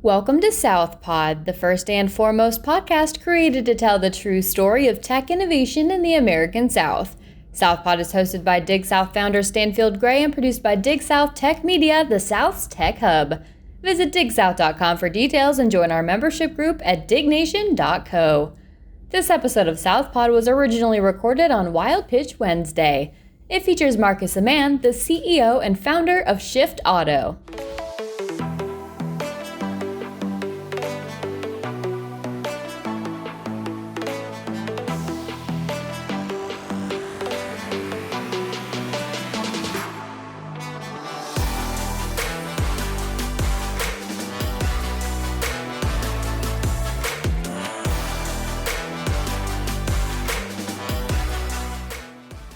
Welcome to Southpod, the first and foremost podcast created to tell the true story of tech innovation in the American South. Southpod is hosted by Dig South founder Stanfield Gray and produced by Dig South Tech Media, the South's tech hub. Visit digsouth.com for details and join our membership group at dignation.co. This episode of Southpod was originally recorded on Wild Pitch Wednesday. It features Marcus Amann, the CEO and founder of Shyft Auto.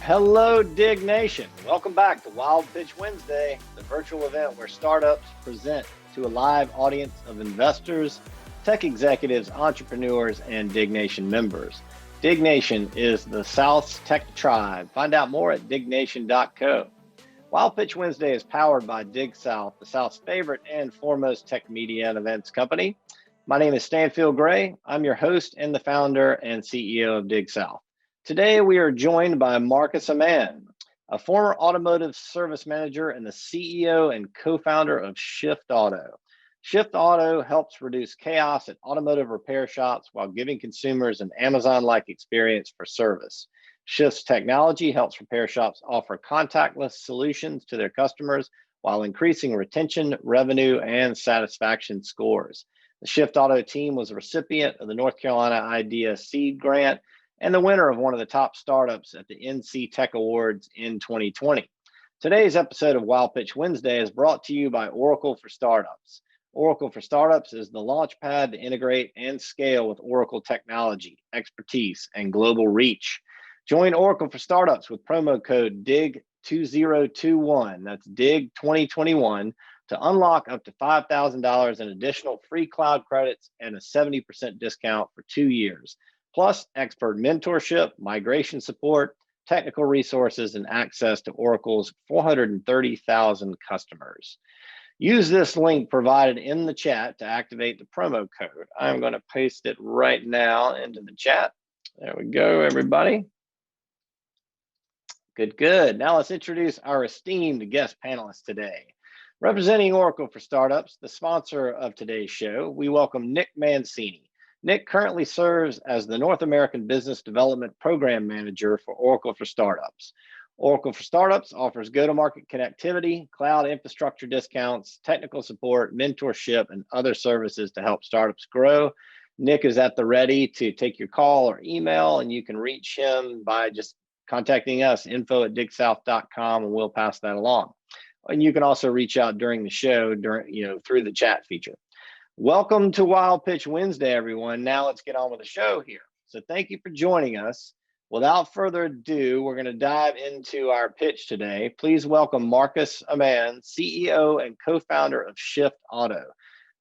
Hello, Dig Nation. Welcome back to Wild Pitch Wednesday, the virtual event where startups present to a live audience of investors, tech executives, entrepreneurs, and Dig Nation members. Dig Nation is the South's tech tribe. Find out more at dignation.co. Wild Pitch Wednesday is powered by Dig South, the South's favorite and foremost tech media and events company. My name is Stanfield Gray. I'm your host and the founder and CEO of Dig South. Today, we are joined by Marcus Amann, a former automotive service manager and the CEO and co-founder of Shyft Auto. Shyft Auto helps reduce chaos at automotive repair shops while giving consumers an Amazon-like experience for service. Shyft's technology helps repair shops offer contactless solutions to their customers while increasing retention, revenue, and satisfaction scores. The Shyft Auto team was a recipient of the North Carolina Idea Seed Grant and the winner of one of the top startups at the NC Tech Awards in 2020. Today's episode of Wild Pitch Wednesday is brought to you by Oracle for Startups. Oracle for Startups is the launchpad to integrate and scale with Oracle technology, expertise, and global reach. Join Oracle for Startups with promo code DIG2021, that's DIG 2021, to unlock up to $5,000 in additional free cloud credits and a 70% discount for 2 years. Plus expert mentorship, migration support, technical resources, and access to Oracle's 430,000 customers. Use this link provided in the chat to activate the promo code. I'm going to paste it right now into the chat. There we go, everybody. Good. Now let's introduce our esteemed guest panelists today. Representing Oracle for Startups, the sponsor of today's show, we welcome Nick Mancini. Nick currently serves as the North American Business Development Program Manager for Oracle for Startups. Oracle for Startups offers go-to-market connectivity, cloud infrastructure discounts, technical support, mentorship, and other services to help startups grow. Nick is at the ready to take your call or email, and you can reach him by just contacting us, info@digsouth.com, and we'll pass that along. And you can also reach out during the show, through the chat feature. Welcome to Wild Pitch Wednesday, everyone. Now let's get on with the show here. So thank you for joining us. Without further ado, we're going to dive into our pitch today. Please welcome Marcus Amann, CEO and co-founder of Shyft Auto.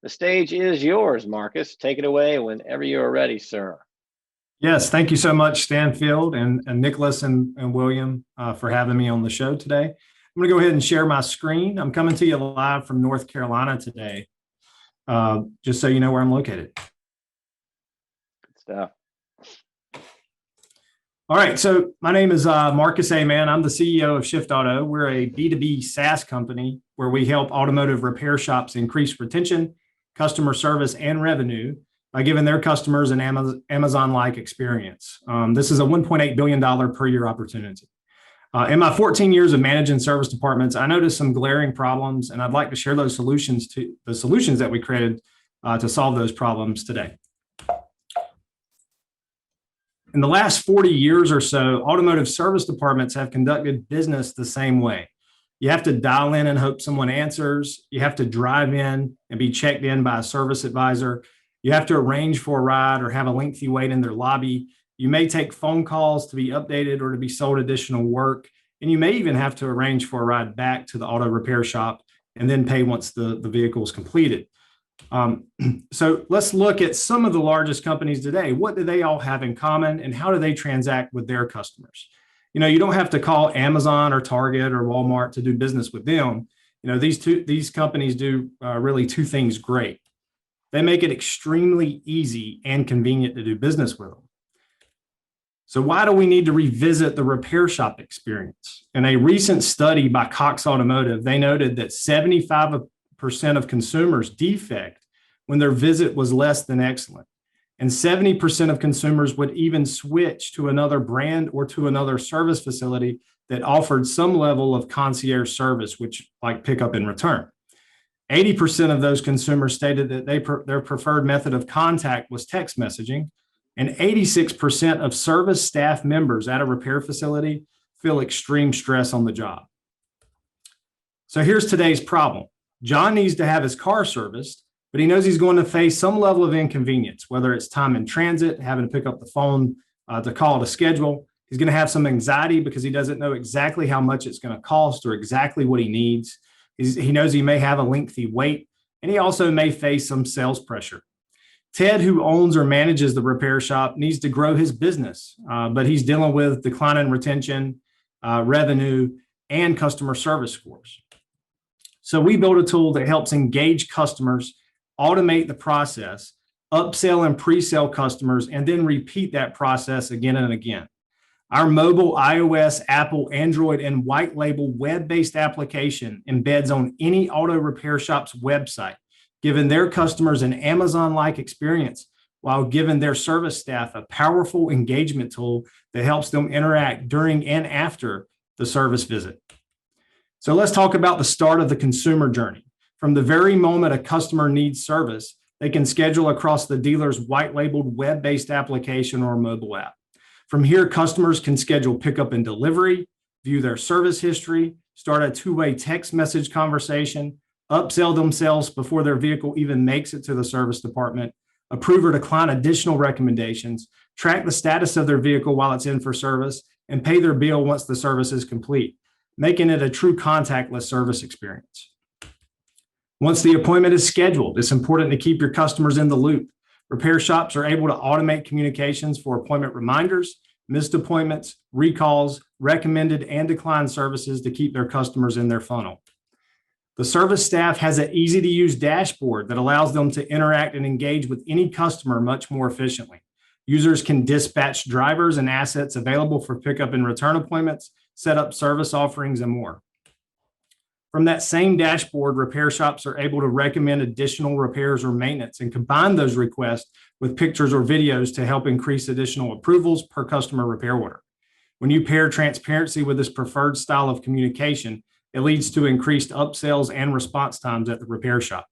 The stage is yours, Marcus. Take it away whenever you are ready, sir. Yes, thank you so much, Stanfield and Nicholas and William for having me on the show today. I'm going to go ahead and share my screen. I'm coming to you live from North Carolina today. Just so you know where I'm located. Good stuff. All right, so my name is Marcus Amann. I'm the CEO of Shyft Auto. We're a B2B SaaS company where we help automotive repair shops increase retention, customer service, and revenue by giving their customers an Amazon-like experience. This is a $1.8 billion per year opportunity. In my 14 years of managing service departments, I noticed some glaring problems, and I'd like to share those solutions that we created to solve those problems today. In the last 40 years or so, automotive service departments have conducted business the same way. You have to dial in and hope someone answers. You have to drive in and be checked in by a service advisor. You have to arrange for a ride or have a lengthy wait in their lobby. You may take phone calls to be updated or to be sold additional work, and you may even have to arrange for a ride back to the auto repair shop and then pay once the vehicle is completed. So let's look at some of the largest companies today. What do they all have in common, and how do they transact with their customers? You don't have to call Amazon or Target or Walmart to do business with them. These companies do really two things great. They make it extremely easy and convenient to do business with them. So why do we need to revisit the repair shop experience? In a recent study by Cox Automotive, they noted that 75% of consumers defect when their visit was less than excellent. And 70% of consumers would even switch to another brand or to another service facility that offered some level of concierge service, which like pickup and return. 80% of those consumers stated that their preferred method of contact was text messaging. And 86% of service staff members at a repair facility feel extreme stress on the job. So here's today's problem. John needs to have his car serviced, but he knows he's going to face some level of inconvenience, whether it's time in transit, having to pick up the phone to call to schedule. He's going to have some anxiety because he doesn't know exactly how much it's going to cost or exactly what he needs. He knows he may have a lengthy wait, and he also may face some sales pressure. Ted, who owns or manages the repair shop, needs to grow his business, but he's dealing with declining retention, revenue, and customer service scores. So we built a tool that helps engage customers, automate the process, upsell and pre-sell customers, and then repeat that process again and again. Our mobile, iOS, Apple, Android, and white label web-based application embeds on any auto repair shop's website, giving their customers an Amazon-like experience while giving their service staff a powerful engagement tool that helps them interact during and after the service visit. So let's talk about the start of the consumer journey. From the very moment a customer needs service, they can schedule across the dealer's white labeled web-based application or mobile app. From here, customers can schedule pickup and delivery, view their service history, start a two-way text message conversation, upsell themselves before their vehicle even makes it to the service department, approve or decline additional recommendations, track the status of their vehicle while it's in for service, and pay their bill once the service is complete, making it a true contactless service experience. Once the appointment is scheduled, it's important to keep your customers in the loop. Repair shops are able to automate communications for appointment reminders, missed appointments, recalls, recommended and declined services to keep their customers in their funnel. The service staff has an easy-to-use dashboard that allows them to interact and engage with any customer much more efficiently. Users can dispatch drivers and assets available for pickup and return appointments, set up service offerings, and more. From that same dashboard, repair shops are able to recommend additional repairs or maintenance and combine those requests with pictures or videos to help increase additional approvals per customer repair order. When you pair transparency with this preferred style of communication, it leads to increased upsells and response times at the repair shop.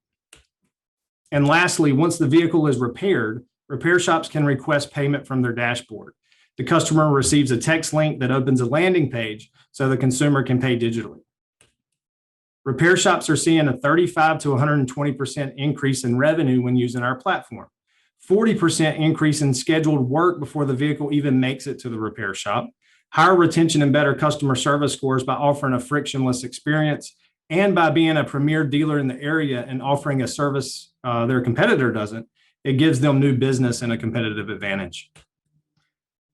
And lastly, once the vehicle is repaired, repair shops can request payment from their dashboard. The customer receives a text link that opens a landing page so the consumer can pay digitally. Repair shops are seeing a 35 to 120% increase in revenue when using our platform, 40% increase in scheduled work before the vehicle even makes it to the repair shop, higher retention and better customer service scores by offering a frictionless experience, and by being a premier dealer in the area and offering a service their competitor doesn't. It gives them new business and a competitive advantage.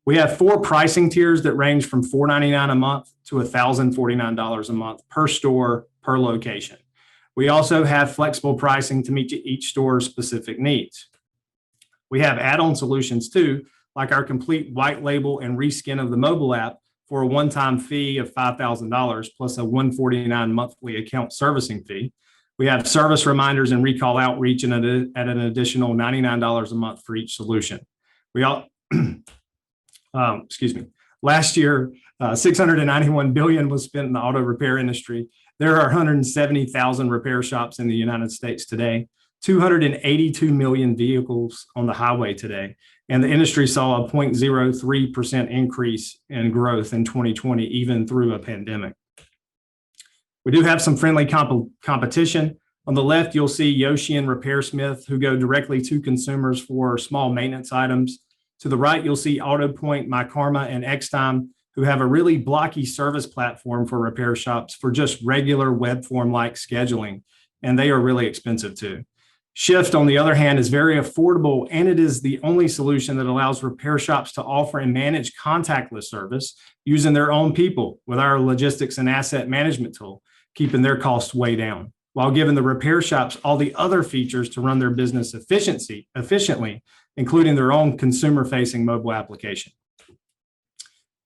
We have 4 pricing tiers that range from $499 a month to $1,049 a month per store, per location. We also have flexible pricing to meet each store's specific needs. We have add-on solutions too, like our complete white label and reskin of the mobile app for a one-time fee of $5,000 plus a $149 monthly account servicing fee. We have service reminders and recall outreach at an additional $99 a month for each solution. Last year, $691 billion was spent in the auto repair industry. There are 170,000 repair shops in the United States today, 282 million vehicles on the highway today, and the industry saw a 0.03% increase in growth in 2020, even through a pandemic. We do have some friendly competition. On the left, you'll see Yoshi and RepairSmith, who go directly to consumers for small maintenance items. To the right, you'll see AutoPoint, MyKarma, and Xtime, who have a really blocky service platform for repair shops for just regular web form-like scheduling, and they are really expensive too. Shyft, on the other hand, is very affordable, and it is the only solution that allows repair shops to offer and manage contactless service using their own people with our logistics and asset management tool, keeping their costs way down. while giving the repair shops all the other features to run their business efficiently, including their own consumer-facing mobile application.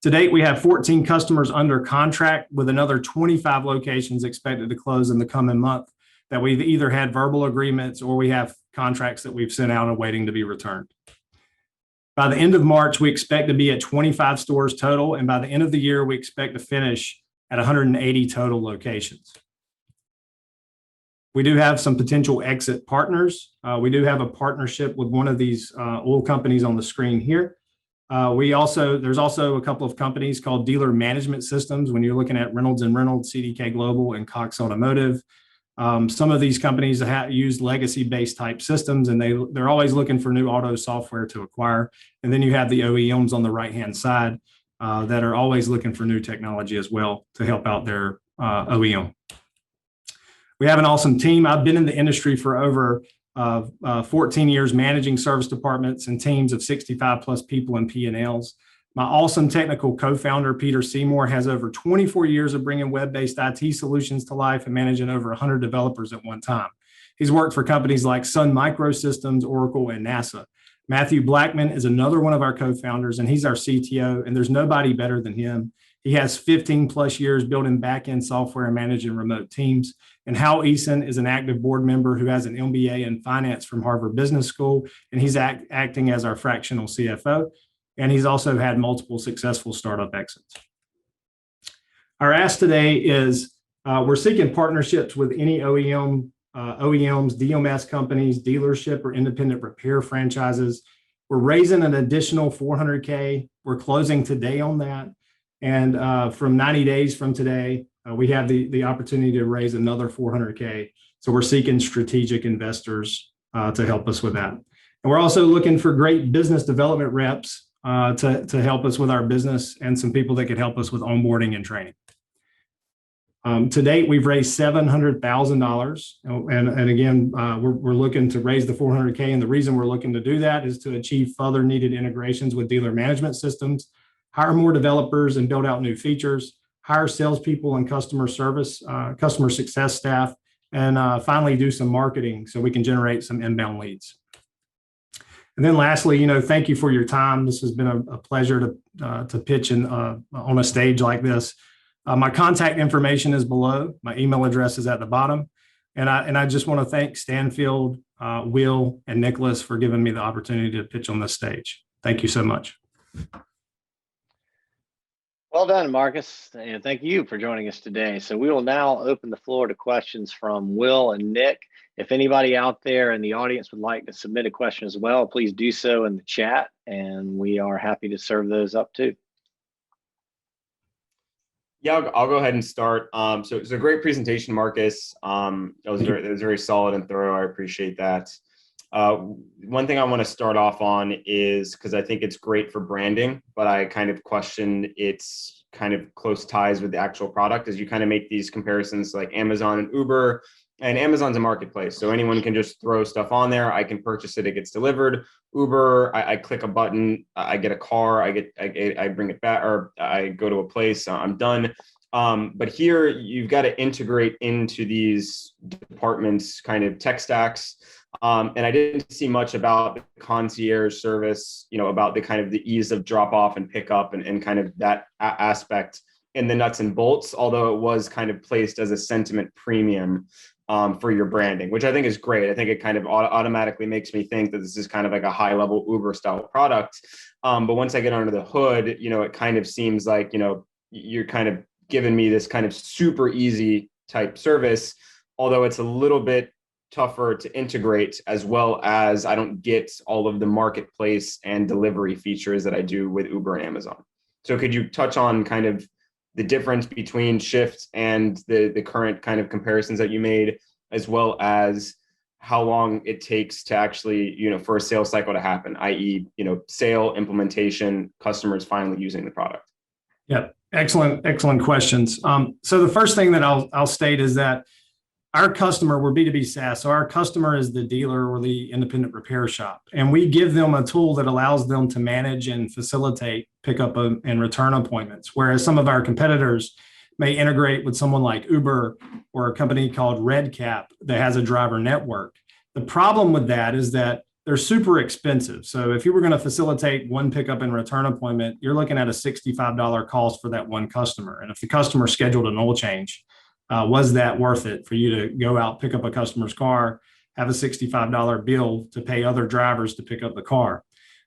To date, we have 14 customers under contract with another 25 locations expected to close in the coming month that we've either had verbal agreements or we have contracts that we've sent out and waiting to be returned. By the end of March, we expect to be at 25 stores total, and by the end of the year, we expect to finish at 180 total locations. We do have some potential exit partners. We do have a partnership with one of these oil companies on the screen here. There's also a couple of companies called Dealer Management Systems when you're looking at Reynolds and Reynolds, CDK Global, and Cox Automotive. Some of these companies use legacy-based type systems, and they're always looking for new auto software to acquire. And then you have the OEMs on the right-hand side that are always looking for new technology as well to help out their OEM. We have an awesome team. I've been in the industry for over 14 years managing service departments and teams of 65 plus people in P&Ls. My awesome technical co-founder, Peter Seymour, has over 24 years of bringing web-based IT solutions to life and managing over 100 developers at one time. He's worked for companies like Sun Microsystems, Oracle, and NASA. Matthew Blackman is another one of our co-founders, and he's our CTO, and there's nobody better than him. He has 15 plus years building back-end software and managing remote teams. And Hal Eason is an active board member who has an MBA in finance from Harvard Business School, and he's acting as our fractional CFO. And he's also had multiple successful startup exits. Our ask today is we're seeking partnerships with any OEMs, DMS companies, dealership, or independent repair franchises. We're raising an additional $400K. We're closing today on that. And from 90 days from today, we have the opportunity to raise another $400K. So we're seeking strategic investors to help us with that. And we're also looking for great business development reps to help us with our business and some people that could help us with onboarding and training. To date, we've raised $700,000. And again, we're looking to raise the $400K. And the reason we're looking to do that is to achieve further needed integrations with dealer management systems, hire more developers and build out new features, hire salespeople and customer success staff, and finally do some marketing so we can generate some inbound leads. And then lastly, thank you for your time. This has been a pleasure to pitch on a stage like this. My contact information is below. My email address is at the bottom. And I just want to thank Stanfield, Will, and Nicholas for giving me the opportunity to pitch on this stage. Thank you so much. Well done, Marcus, and thank you for joining us today. So we will now open the floor to questions from Will and Nick. If anybody out there in the audience would like to submit a question as well, please do so in the chat, and we are happy to serve those up too. Yeah, I'll go ahead and start. So it's a great presentation, Marcus. It was very solid and thorough. I appreciate that. One thing I want to start off on is because I think it's great for branding, but I kind of question its kind of close ties with the actual product as you kind of make these comparisons like Amazon and Uber. And Amazon's a marketplace, so anyone can just throw stuff on there. I can purchase it, it gets delivered. Uber, I click a button, I get a car, I bring it back, or I go to a place, I'm done. But here you've got to integrate into these departments' kind of tech stacks. And I didn't see much about the concierge service, about the kind of the ease of drop off and pick up and kind of that aspect in the nuts and bolts, although it was kind of placed as a sentiment premium for your branding, which I think is great. I think it kind of automatically makes me think that this is kind of like a high level Uber style product. But once I get under the hood, it kind of seems like, you're kind of giving me this kind of super easy type service, although it's a little bit tougher to integrate, as well as I don't get all of the marketplace and delivery features that I do with Uber and Amazon. So could you touch on kind of the difference between Shyft and the current kind of comparisons that you made, as well as how long it takes to actually, for a sales cycle to happen, i.e., sale, implementation, customers finally using the product? Yeah, excellent questions. So the first thing that I'll state is that our customer, we're B2B SaaS, so our customer is the dealer or the independent repair shop. And we give them a tool that allows them to manage and facilitate pickup and return appointments. Whereas some of our competitors may integrate with someone like Uber or a company called RedCap that has a driver network. The problem with that is that they're super expensive. So if you were going to facilitate one pickup and return appointment, you're looking at a $65 cost for that one customer. And if the customer scheduled an oil change, was that worth it for you to go out, pick up a customer's car, have a $65 bill to pay other drivers to pick up the car?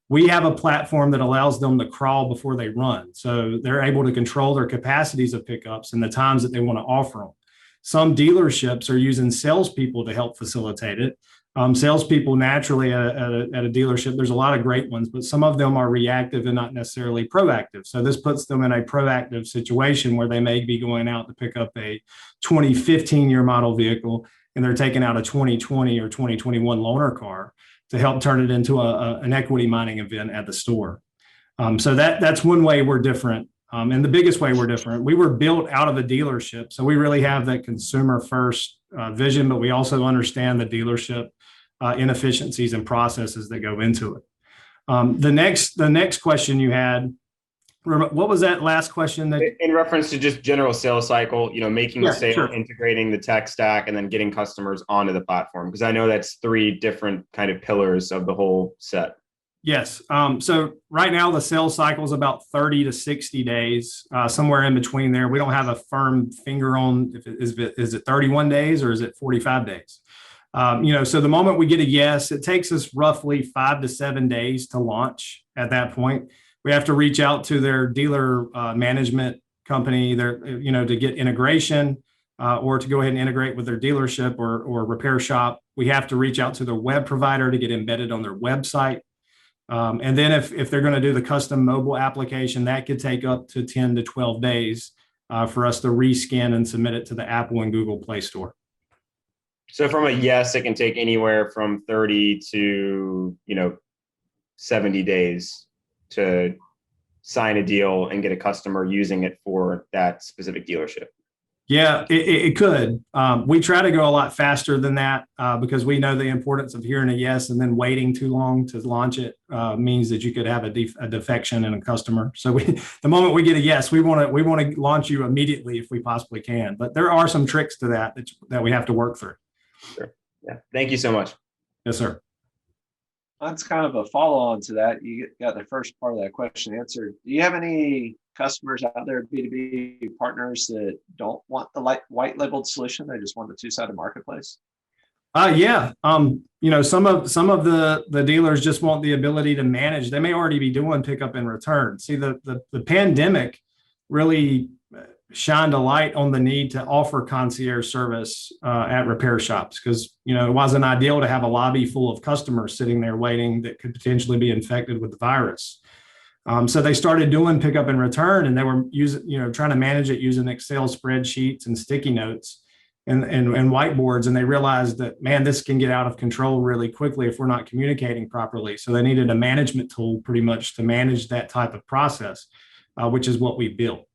We have a platform that allows them to crawl before they run. So they're able to control their capacities of pickups and the times that they want to offer them. Some dealerships are using salespeople to help facilitate it. Salespeople naturally at a dealership, there's a lot of great ones, but some of them are reactive and not necessarily proactive. So this puts them in a proactive situation where they may be going out to pick up a 2015 year model vehicle, and they're taking out a 2020 or 2021 loaner car to help turn it into an equity mining event at the store. So that's one way we're different. And the biggest way we're different, we were built out of a dealership. So we really have that consumer first vision, but we also understand the dealership inefficiencies and processes that go into it. The next question you had, what was that last question? That in reference to just general sales cycle, making the sale, sure. Integrating the tech stack, and then getting customers onto the platform, because I know that's three different kind of pillars of the whole set. Yes. So right now the sales cycle is about 30 to 60 days, somewhere in between there. We don't have a firm finger on is it 31 days or is it 45 days? So the moment we get a yes, it takes us roughly 5 to 7 days to launch. At that point, we have to reach out to their dealer management company, to get integration or to go ahead and integrate with their dealership or repair shop. We have to reach out to their web provider to get embedded on their website. And then if they're going to do the custom mobile application, that could take up to 10 to 12 days for us to rescan and submit it to the Apple and Google Play Store. So from a yes, it can take anywhere from 30 to 70 days to sign a deal and get a customer using it for that specific dealership. Yeah, it could. We try to go a lot faster than that because we know the importance of hearing a yes and then waiting too long to launch it means that you could have a defection in a customer. So the moment we get a yes, we want to launch you immediately if we possibly can. But there are some tricks to that we have to work through. Sure. Yeah. Thank you so much. Yes, sir. That's kind of a follow-on to that. You got the first part of that question answered. Do you have any customers out there, B2B partners, that don't want the white labeled solution? They just want the two-sided marketplace? Yeah. Some of the dealers just want the ability to manage. They may already be doing pickup and return. See, the pandemic really shined a light on the need to offer concierge service at repair shops because, it wasn't ideal to have a lobby full of customers sitting there waiting that could potentially be infected with the virus. So they started doing pickup and return, and they were trying to manage it using Excel spreadsheets and sticky notes and whiteboards. And they realized that, man, this can get out of control really quickly if we're not communicating properly. So they needed a management tool pretty much to manage that type of process, which is what we built.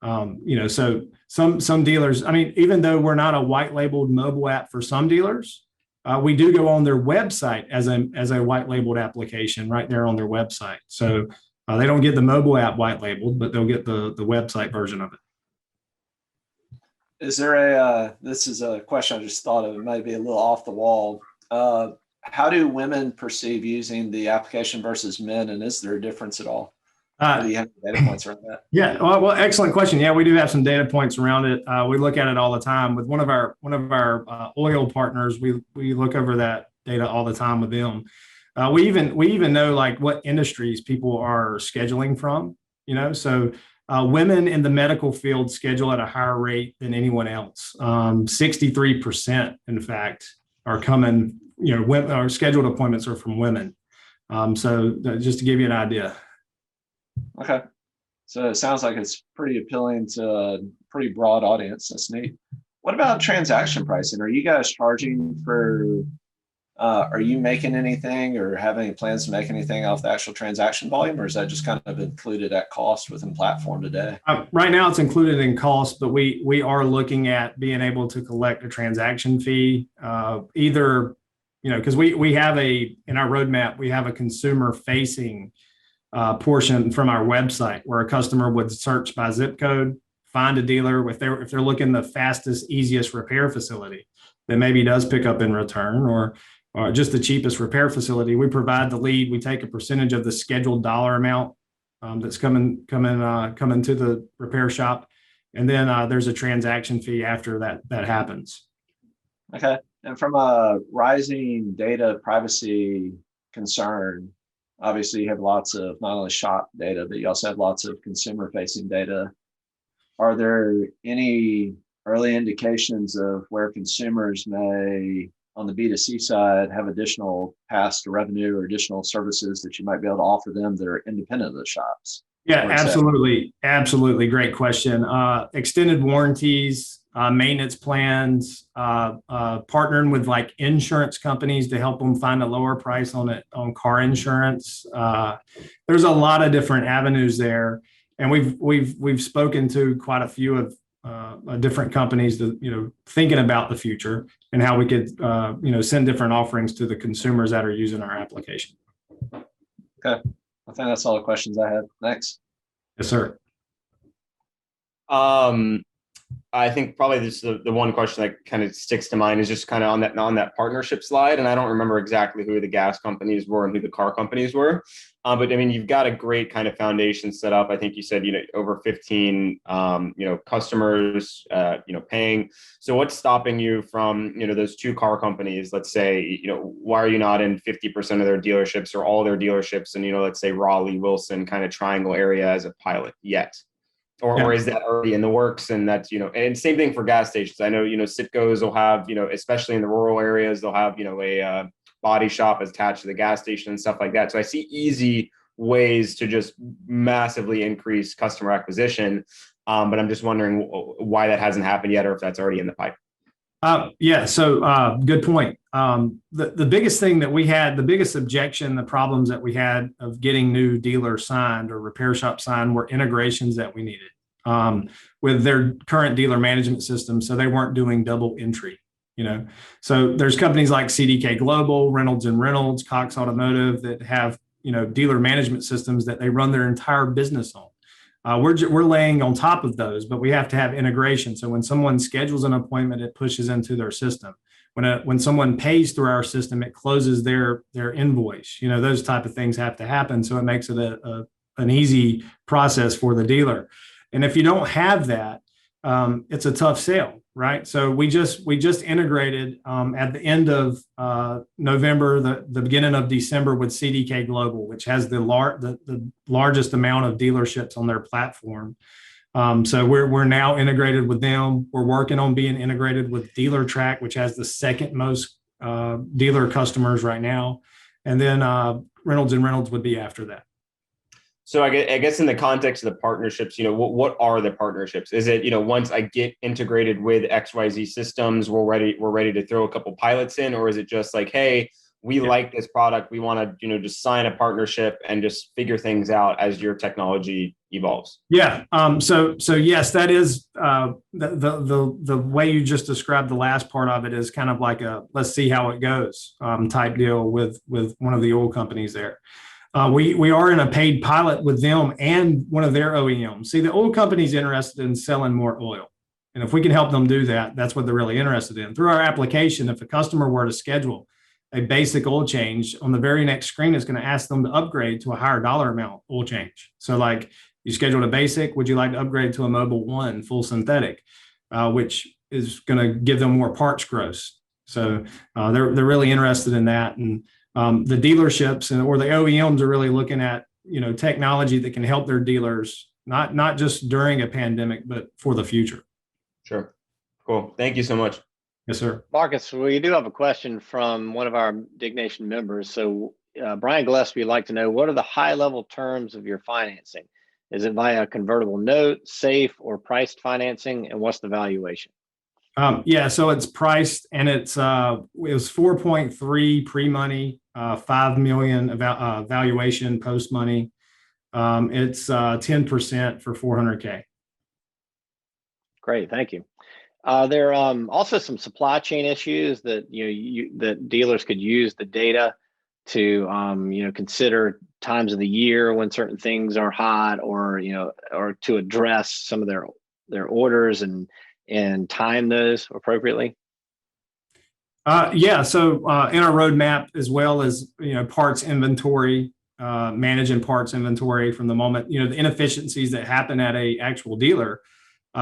So some dealers, even though we're not a white labeled mobile app for some dealers, we do go on their website as a white labeled application right there on their website. So they don't get the mobile app white labeled, but they'll get the website version of it. Is there this is a question I just thought of, it might be a little off the wall. How do women perceive using the application versus men? And is there a difference at all? Do you have data points around that? Yeah, well, excellent question. Yeah, we do have some data points around it. We look at it all the time with one of our oil partners. We look over that data all the time with them. We even know like what industries people are scheduling from. So women in the medical field schedule at a higher rate than anyone else. 63%, in fact, are coming. Our scheduled appointments are from women. So just to give you an idea. Okay. So it sounds like it's pretty appealing to a pretty broad audience. That's neat. What about transaction pricing? Are you guys charging for, are you making anything or have any plans to make anything off the actual transaction volume, or is that just kind of included at cost within platform today? Right now it's included in cost, but we are looking at being able to collect a transaction fee, either, because we have in our roadmap, we have a consumer facing portion from our website where a customer would search by zip code, find a dealer if they're looking the fastest, easiest repair facility that maybe does pick up in return, or just the cheapest repair facility. We provide the lead. We take a percentage of the scheduled dollar amount that's coming to the repair shop, and then there's a transaction fee after that happens. Okay. And from a rising data privacy concern, obviously you have lots of not only shop data, but you also have lots of consumer facing data. Are there any early indications of where consumers may, on the B2C side, have additional paths to revenue or additional services that you might be able to offer them that are independent of the shops? Yeah, absolutely. Absolutely. Great question. Extended warranties, maintenance plans, partnering with like insurance companies to help them find a lower price on car insurance. There's a lot of different avenues there. And we've spoken to quite a few of different companies that, thinking about the future and how we could, send different offerings to the consumers that are using our application. Okay. I think that's all the questions I have. Thanks. Yes, sir. I think probably this the one question that kind of sticks to mind is just kind of on that partnership slide. And I don't remember exactly who the gas companies were and who the car companies were. But I mean, you've got a great kind of foundation set up. I think you said, over 15, customers, paying. So what's stopping you from, those two car companies, let's say, why are you not in 50% of their dealerships or all their dealerships and, let's say Raleigh, Wilson kind of triangle area as a pilot yet? Or is that already in the works? And that's, and same thing for gas stations. I know, Citgos will have, especially in the rural areas, they'll have, a body shop attached to the gas station and stuff like that. So I see easy ways to just massively increase customer acquisition. But I'm just wondering why that hasn't happened yet, or if that's already in the pipe. So good point. The biggest thing that we had, the biggest objection, the problems that we had of getting new dealers signed or repair shop signed were integrations that we needed with their current dealer management system. So they weren't doing double entry, So there's companies like CDK Global, Reynolds and Reynolds, Cox Automotive that have, dealer management systems that they run their entire business on. We're laying on top of those, but we have to have integration. So when someone schedules an appointment, it pushes into their system. When someone pays through our system, it closes their invoice. Those type of things have to happen. So it makes it an easy process for the dealer. And if you don't have that, it's a tough sale, right? So we just integrated at the end of November, the beginning of December with CDK Global, which has the largest amount of dealerships on their platform. So we're now integrated with them. We're working on being integrated with DealerTrack, which has the second most dealer customers right now, and then Reynolds and Reynolds would be after that. So I guess in the context of the partnerships, what are the partnerships? Is it, once I get integrated with XYZ systems, we're ready to throw a couple pilots in, or is it just like, hey, we like this product, we want to, just sign a partnership and just figure things out as your technology evolves? Yeah. So yes, that is the way you just described the last part of it is kind of like a let's see how it goes type deal with one of the oil companies there. We are in a paid pilot with them and one of their OEMs. See, the oil company's interested in selling more oil. And if we can help them do that, that's what they're really interested in. Through our application, if a customer were to schedule a basic oil change, on the very next screen, it's going to ask them to upgrade to a higher dollar amount oil change. So like you scheduled a basic, would you like to upgrade to a Mobile 1 full synthetic, which is going to give them more parts gross. So they're really interested in that. And the dealerships or the OEMs are really looking at, technology that can help their dealers, not just during a pandemic, but for the future. Sure. Cool. Thank you so much. Yes, sir. Marcus, we do have a question from one of our Dig Nation members. So Brian Gillespie would like to know, what are the high level terms of your financing? Is it via convertible note, safe, or priced financing? And what's the valuation? So it's priced and it was 4.3 pre-money, 5 million valuation post money. It's 10% for $400K. Great, thank you. There are also some supply chain issues that that dealers could use the data to consider times of the year when certain things are hot, or or to address some of their their orders and time those appropriately? Yeah. So in our roadmap, as well as parts inventory, managing parts inventory from the moment the inefficiencies that happen at a actual dealer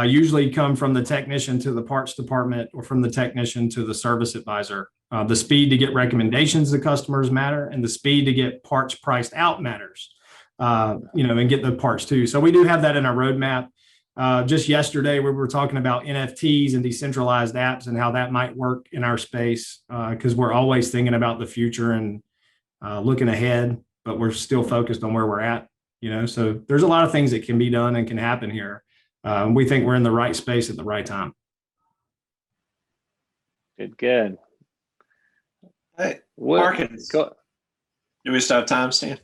usually come from the technician to the parts department or from the technician to the service advisor. The speed to get recommendations to customers matter, and the speed to get parts priced out matters. And get the parts too. So we do have that in our roadmap. Just yesterday, we were talking about NFTs and decentralized apps and how that might work in our space, because we're always thinking about the future and looking ahead, but we're still focused on where we're at. So there's a lot of things that can be done and can happen here. We think we're in the right space at the right time. Good. Hey, Marcus, do we still have time, Stan?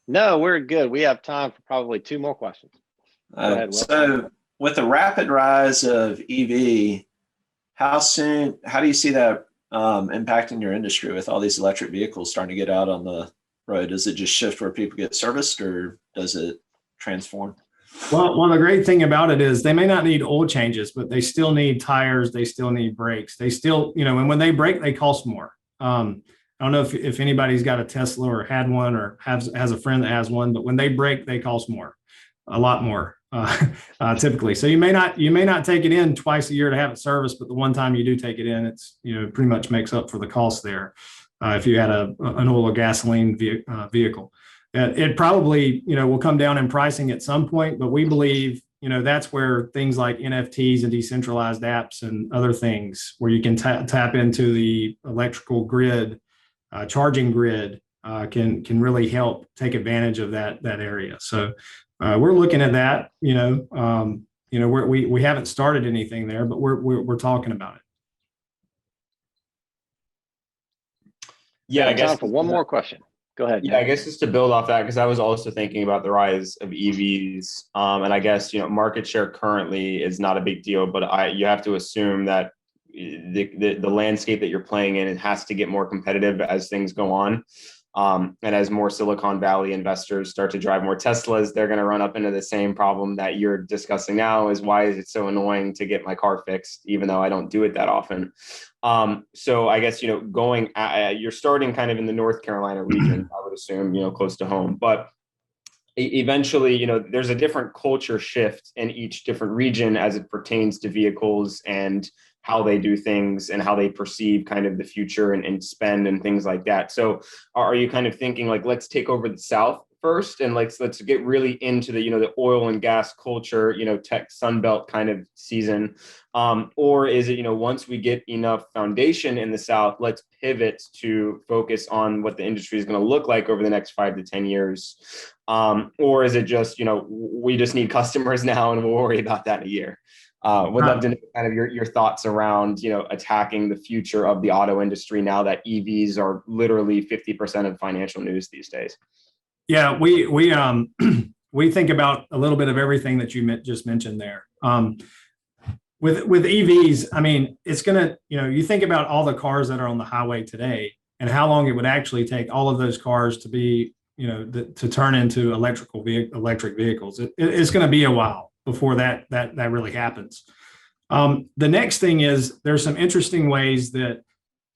No, we're good. We have time for probably 2 more questions. Go ahead, Will. So with the rapid rise of EV, how do you see that impacting your industry with all these electric vehicles starting to get out on the road? Does it just shift where people get serviced, or does it transform? Well, the great thing about it is they may not need oil changes, but they still need tires. They still need brakes. They still, and when they break, they cost more. I don't know if anybody's got a Tesla or had one or has a friend that has one, but when they break, they cost more, a lot more, typically. So you may not take it in twice a year to have it serviced, but the one time you do take it in, it's, pretty much makes up for the cost there. If you had an oil or gasoline vehicle. It probably, will come down in pricing at some point, but we believe, that's where things like NFTs and decentralized apps and other things where you can tap into the electrical grid, charging grid, can really help take advantage of that area. So we're looking at that. We haven't started anything there, but we're talking about it. Yeah, I guess for one more question. Go ahead. Yeah, I guess just to build off that, because I was also thinking about the rise of EVs, and I guess market share currently is not a big deal, but you have to assume that the landscape that you're playing in, it has to get more competitive as things go on, and as more Silicon Valley investors start to drive more Teslas, they're going to run up into the same problem that you're discussing now: is why is it so annoying to get my car fixed, even though I don't do it that often. So I guess, you're starting kind of in the North Carolina region, I would assume, close to home, but eventually, there's a different culture shift in each different region as it pertains to vehicles and how they do things and how they perceive kind of the future and spend and things like that. So are you kind of thinking like, let's take over the South first and let's get really into the the oil and gas culture, tech Sunbelt kind of season, or is it once we get enough foundation in the South, let's pivot to focus on what the industry is going to look like over the next 5 to 10 years, or is it just we just need customers now and we'll worry about that in a year? Would love to know kind of your thoughts around attacking the future of the auto industry now that EVs are literally 50% of financial news these days. Yeah, we think about a little bit of everything that you just mentioned there. With EVs, I mean, it's gonna, you think about all the cars that are on the highway today and how long it would actually take all of those cars to be, to turn into electric vehicles. It's going to be a while before that really happens. The next thing is there's some interesting ways that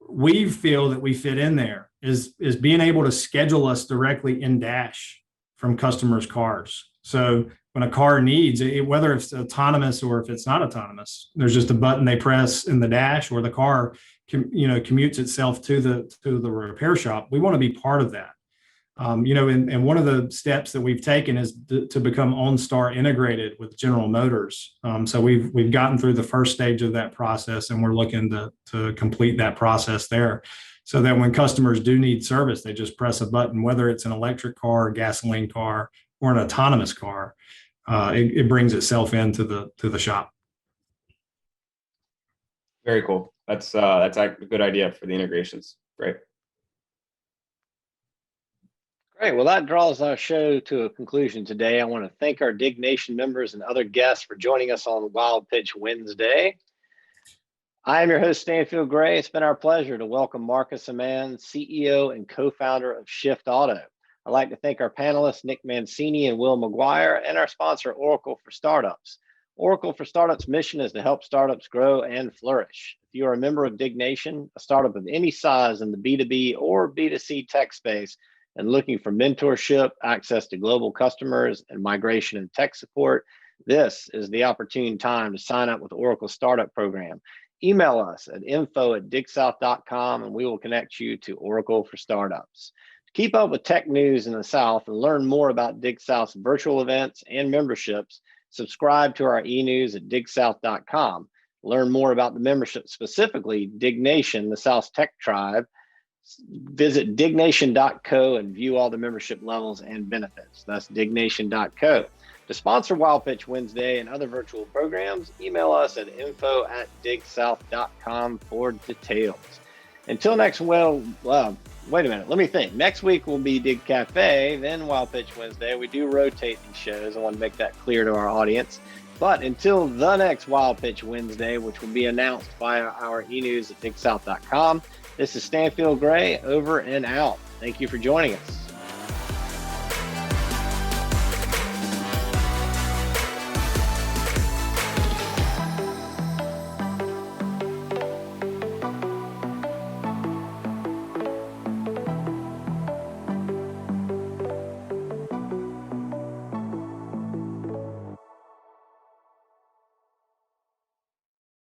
we feel that we fit in there is being able to schedule us directly in dash from customers' cars. So when a car needs it, whether it's autonomous or if it's not autonomous, there's just a button they press in the dash, or the car commutes itself to the repair shop. We want to be part of that. And one of the steps that we've taken is to become OnStar integrated with General Motors. So we've gotten through the first stage of that process, and we're looking to complete that process there, so that when customers do need service, they just press a button, whether it's an electric car, a gasoline car, or an autonomous car. It brings itself into the shop. Very cool. That's a good idea for the integrations. Great. Great. Well, that draws our show to a conclusion today. I want to thank our Dig Nation members and other guests for joining us on Wild Pitch Wednesday. I am your host, Stanfield Gray. It's been our pleasure to welcome Marcus Amann, CEO and co-founder of Shyft Auto. I'd like to thank our panelists, Nick Mancini and Will McGuire, and our sponsor, Oracle for Startups. Oracle for Startups' mission is to help startups grow and flourish. If you are a member of Dig Nation, a startup of any size in the B2B or B2C tech space, and looking for mentorship, access to global customers, and migration and tech support, this is the opportune time to sign up with Oracle Startup Program. Email us at info@digsouth.com and we will connect you to Oracle for Startups. To keep up with tech news in the South and learn more about Dig South's virtual events and memberships, subscribe to our e-news at digsouth.com. Learn more about the membership, specifically Dig Nation, the South's tech tribe. Visit dignation.co and view all the membership levels and benefits. That's dignation.co. To sponsor Wild Pitch Wednesday and other virtual programs, email us at info@digsouth.com for details. Until next, wait a minute, let me think. Next week will be Dig Cafe, then Wild Pitch Wednesday. We do rotate these shows. I want to make that clear to our audience. But until the next Wild Pitch Wednesday, which will be announced via our e-news at digsouth.com, this is Stanfield Gray, over and out. Thank you for joining us.